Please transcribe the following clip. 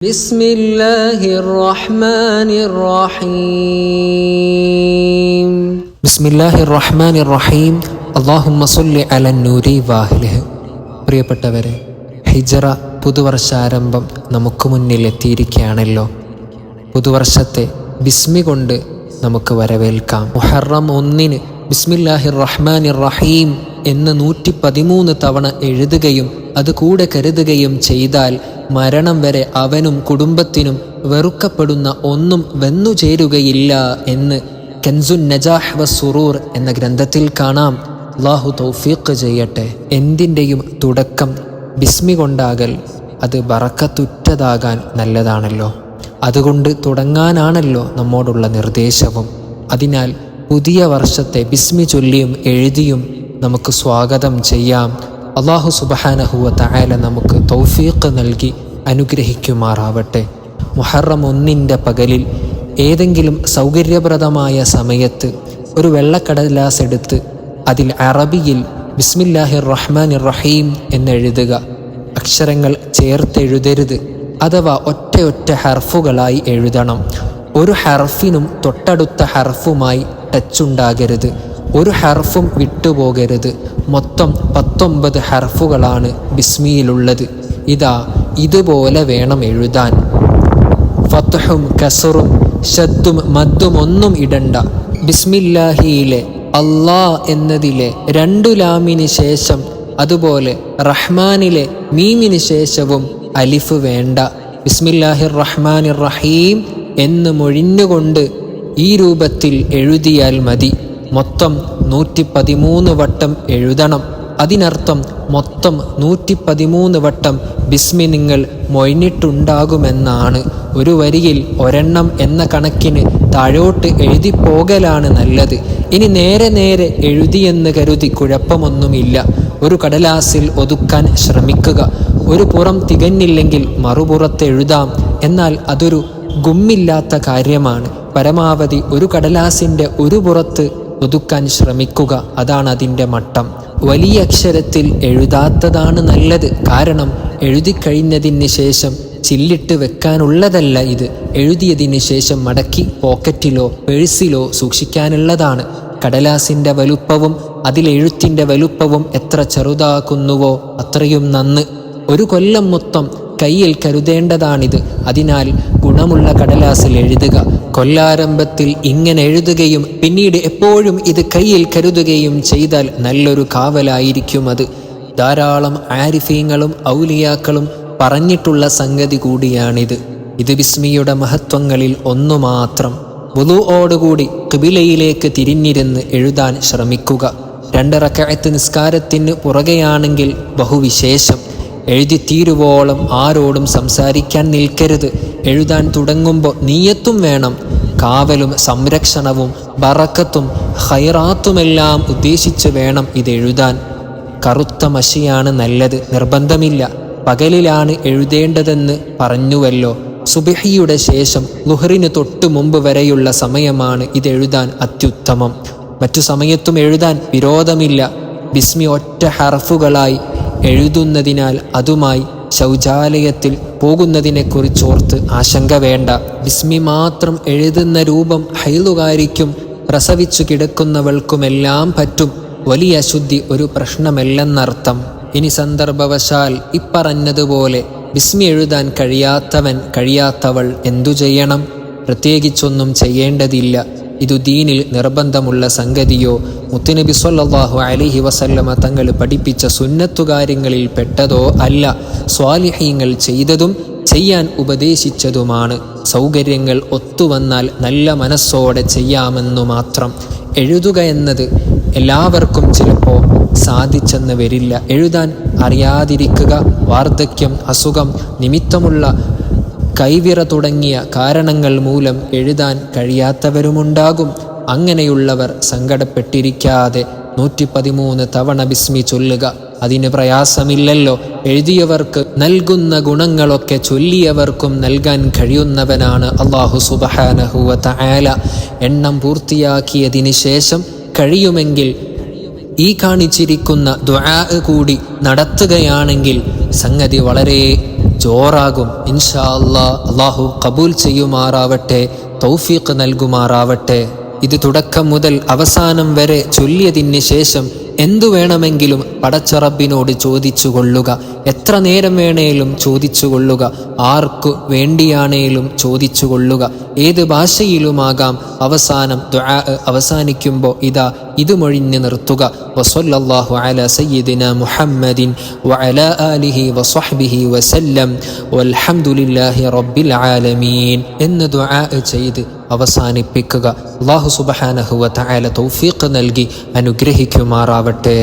بسم الله الرحمن الرحيم بسم الله الرحمن الرحيم اللهم صل على النور واهله. പ്രിയപ്പെട്ടവരെ, ഹിജ്റ പുതുവർഷാരംഭം നമുക്ക് മുന്നിൽ എത്തിയിരിക്കുകയാണല്ലോ. പുതുവർഷത്തെ ബിസ്മി കൊണ്ട് നമുക്ക് വരവേൽക്കാം. മുഹറം 1 ബിസ്മില്ലാഹിർ റഹ്മാനിർ റഹീം എന്ന് 113 തവണ എഴുതുകയും അത് കൂടെ കരുതുകയും ചെയ്താൽ മരണം വരെ അവനും കുടുംബത്തിനും വെറുക്കപ്പെടുന്ന ഒന്നും വന്നുചേരുകയില്ല എന്ന് കൻസുൻ നജാഹ് വസ്സുറൂർ എന്ന ഗ്രന്ഥത്തിൽ കാണാം. അല്ലാഹു തൗഫീഖ് ചെയ്യട്ടെ. എന്തിൻ്റെയും തുടക്കം ബിസ്മി കൊണ്ടാകൽ അത് ബറക്കത്തുറ്റതാകാൻ നല്ലതാണല്ലോ. അതുകൊണ്ട് തുടങ്ങാനാണല്ലോ നമ്മോടുള്ള നിർദ്ദേശവും. അതിനാൽ പുതിയ വർഷത്തെ ബിസ്മി ചൊല്ലിയും എഴുതിയും നമുക്ക് സ്വാഗതം ചെയ്യാം. അല്ലാഹു സുബ്ഹാനഹു വ തആല നമുക്ക് തൗഫീഖ് നൽകി അനുഗ്രഹിക്കുമാറാവട്ടെ. മുഹറം 1 പകലിൽ ഏതെങ്കിലും സൗകര്യപ്രദമായ സമയത്ത് ഒരു വെള്ളക്കടലാസ് എടുത്ത് അതിൽ അറബിയിൽ ബിസ്മില്ലാഹിർ റഹ്മാനിർ റഹീം എന്നെഴുതുക. അക്ഷരങ്ങൾ ചേർത്തെഴുതരുത്, അഥവാ ഒറ്റ ഹർഫുകളായി എഴുതണം. ഒരു ഹർഫിനും തൊട്ടടുത്ത ഹർഫുമായി ടച്ചുണ്ടാകരുത്. ഒരു ഹർഫും വിട്ടുപോകരുത്. മൊത്തം 19 ഹർഫുകളാണ് ബിസ്മിയിലുള്ളത്. ഇതുപോലെ വേണം എഴുതാൻ. ഫത്ഹും കസറും ഷദ്ദും മദ്ദും ഒന്നും ഇടണ്ട. ബിസ്മില്ലാഹിയിലെ അല്ലാ എന്നതിലെ 2 ലാമിന് ശേഷം, അതുപോലെ റഹ്മാനിലെ മീമിന് ശേഷവും അലിഫ് വേണ്ട. ബിസ്മില്ലാഹിർ റഹ്മാനിർ റഹീം എന്ന് മൊഴിഞ്ഞുകൊണ്ട് ഈ രൂപത്തിൽ എഴുതിയാൽ മതി. മൊത്തം 113 വട്ടം എഴുതണം. അതിനർത്ഥം മൊത്തം 113 വട്ടം ബിസ്മി നിങ്ങൾ മൊഴിഞ്ഞിട്ടുണ്ടാകുമെന്നാണ്. ഒരു വരിയിൽ ഒരെണ്ണം എന്ന കണക്കിന് താഴോട്ട് എഴുതിപ്പോകലാണ് നല്ലത്. ഇനി നേരെ എഴുതിയെന്ന് കരുതി കുഴപ്പമൊന്നുമില്ല. ഒരു കടലാസിൽ ഒതുക്കാൻ ശ്രമിക്കുക. ഒരു പുറം തികഞ്ഞില്ലെങ്കിൽ മറുപുറത്ത് എഴുതാം. എന്നാൽ അതൊരു ഗുമ്മില്ലാത്ത കാര്യമാണ്. പരമാവധി ഒരു കടലാസിൻ്റെ ഒരു പുറത്ത് ഒതുക്കാൻ ശ്രമിക്കുക. അതാണ് അതിൻ്റെ മട്ടം. വലിയ അക്ഷരത്തിൽ എഴുതാത്തതാണ് നല്ലത്. കാരണം എഴുതിക്കഴിഞ്ഞതിന് ശേഷം ചില്ലിട്ട് വെക്കാനുള്ളതല്ല ഇത്. എഴുതിയതിന് ശേഷം മടക്കി പോക്കറ്റിലോ പേഴ്സിലോ സൂക്ഷിക്കാനുള്ളതാണ്. കടലാസിൻ്റെ വലുപ്പവും അതിലെഴുത്തിൻ്റെ വലുപ്പവും എത്ര ചെറുതാക്കുന്നുവോ അത്രയും നന്ന്. ഒരു കൊല്ലം മൊത്തം കയ്യിൽ കരുതേണ്ടതാണിത്. അതിനാൽ ഗുണമുള്ള കടലാസിൽ എഴുതുക. കൊല്ലാരംഭത്തിൽ ഇങ്ങനെ എഴുതുകയും പിന്നീട് എപ്പോഴും ഇത് കയ്യിൽ കരുതുകയും ചെയ്താൽ നല്ലൊരു കാവലായിരിക്കും അത്. ധാരാളം ആരിഫീങ്ങളും ഔലിയാക്കളും പറഞ്ഞിട്ടുള്ള സംഗതി കൂടിയാണിത്. ഇത് ബിസ്മിയുടെ മഹത്വങ്ങളിൽ ഒന്നു മാത്രം. വുളൂഓടുകൂടി ഖിബിലയിലേക്ക് തിരിഞ്ഞിരുന്ന് എഴുതാൻ ശ്രമിക്കുക. 2 റക്അത്ത് നിസ്കാരത്തിന് പുറകെയാണെങ്കിൽ ബഹുവിശേഷം. എഴുതി തീരുവോളം ആരോടും സംസാരിക്കാൻ നിൽക്കരുത്. എഴുതാൻ തുടങ്ങുമ്പോൾ നിയ്യത്തും വേണം. കാവലും സംരക്ഷണവും ബറക്കത്തും ഖൈറാത്തുമെല്ലാം ഉദ്ദേശിച്ച് വേണം ഇത് എഴുതാൻ. കറുത്ത മഷിയാണ് നല്ലത്, നിർബന്ധമില്ല. പകലിലാണ് എഴുതേണ്ടതെന്ന് പറഞ്ഞുവല്ലോ. സുബ്ഹിയുടെ ശേഷം ളുഹ്റിന് തൊട്ട് മുമ്പ് വരെയുള്ള സമയമാണ് ഇതെഴുതാൻ അത്യുത്തമം. മറ്റു സമയത്തും എഴുതാൻ വിരോധമില്ല. ബിസ്മി ഒറ്റ ഹർഫുകളായി എഴുതുന്നതിനാൽ അതുമായി ശൗചാലയത്തിൽ പോകുന്നതിനെക്കുറിച്ചോർത്ത് ആശങ്ക വേണ്ട. ബിസ്മി മാത്രം എഴുതുന്ന രൂപം ഹൈലുകാരിക്കും പ്രസവിച്ചു കിടക്കുന്നവൾക്കുമെല്ലാം പറ്റും. വലിയ അശുദ്ധി ഒരു പ്രശ്നമല്ലെന്നർത്ഥം. ഇനി സന്ദർഭവശാൽ ഇപ്പറഞ്ഞതുപോലെ ബിസ്മി എഴുതാൻ കഴിയാത്തവൾ എന്തു ചെയ്യണം? പ്രത്യേകിച്ചൊന്നും ചെയ്യേണ്ടതില്ല. ഇതു ദീനിൽ നിർബന്ധമുള്ള സംഗതിയോ മുത്തുനബി സ്വല്ലല്ലാഹു അലൈഹി വസല്ലമ തങ്ങൾ പഠിപ്പിച്ച സുന്നത്തുകാര്യങ്ങളിൽ പെട്ടതോ അല്ല. സ്വാലിഹീങ്ങൾ ചെയ്തതും ചെയ്യാൻ ഉപദേശിച്ചതുമാണ്. സൗകര്യങ്ങൾ ഒത്തുവന്നാൽ നല്ല മനസ്സോടെ ചെയ്യാമെന്നു മാത്രം. എഴുതുക എന്നത് എല്ലാവർക്കും ചിലപ്പോൾ സാധിച്ചെന്ന് വരില്ല. എഴുതാൻ അറിയാതിരിക്കുക, വാർദ്ധക്യം, അസുഖം, നിമിത്തമുള്ള കൈവിറ തുടങ്ങിയ കാരണങ്ങൾ മൂലം എഴുതാൻ കഴിയാത്തവരുമുണ്ടാകും. അങ്ങനെയുള്ളവർ സങ്കടപ്പെട്ടിരിക്കാതെ 113 തവണ ബിസ്മി ചൊല്ലുക. അതിന് പ്രയാസമില്ലല്ലോ. എഴുതിയവർക്ക് നൽകുന്ന ഗുണങ്ങളൊക്കെ ചൊല്ലിയവർക്കും നൽകാൻ കഴിയുന്നവനാണ് അല്ലാഹു സുബ്ഹാനഹു വ തആല. എണ്ണം പൂർത്തിയാക്കിയതിന് ശേഷം കഴിയുമെങ്കിൽ ഈ കാണിച്ചിരിക്കുന്ന ദുആ കൂടി നടത്തുകയാണെങ്കിൽ സംഗതി വളരെ ജോറാകും. ഇൻഷാ അല്ലാഹു കബൂൽ ചെയ്യുമാറാവട്ടെ, തൗഫീഖ് നൽകുമാറാവട്ടെ. ഇത് തുടക്കം മുതൽ അവസാനം വരെ ചൊല്ലിയതിന് ശേഷം എന്തു വേണമെങ്കിലും പടച്ച റബ്ബിനോട് ചോദിച്ചു കൊള്ളുക. എത്ര നേരം വേണേലും ചോദിച്ചു കൊള്ളുക. ആർക്കു വേണ്ടിയാണേലും ചോദിച്ചു കൊള്ളുക. ഏത് ഭാഷയിലുമാകാം. അവസാനം ദുആ അവസാനിക്കുമ്പോൾ ഇത് മൊഴിഞ്ഞു നിർത്തുക. വസല്ലല്ലാഹു അലാ സയ്യിദിന മുഹമ്മദിൻ വഅലാ ആലിഹി വസ്വഹ്ബിഹി വസല്ലം വൽഹംദുലില്ലാഹി റബ്ബിൽ ആലമീൻ എന്ന് ദുആ ചെയ്ത് അവസാനിപ്പിക്കുക. അല്ലാഹു സുബ്ഹാനഹു വ തആല തൗഫീഖ് നൽകി അനുഗ്രഹിക്കുമാറാവട്ടെ.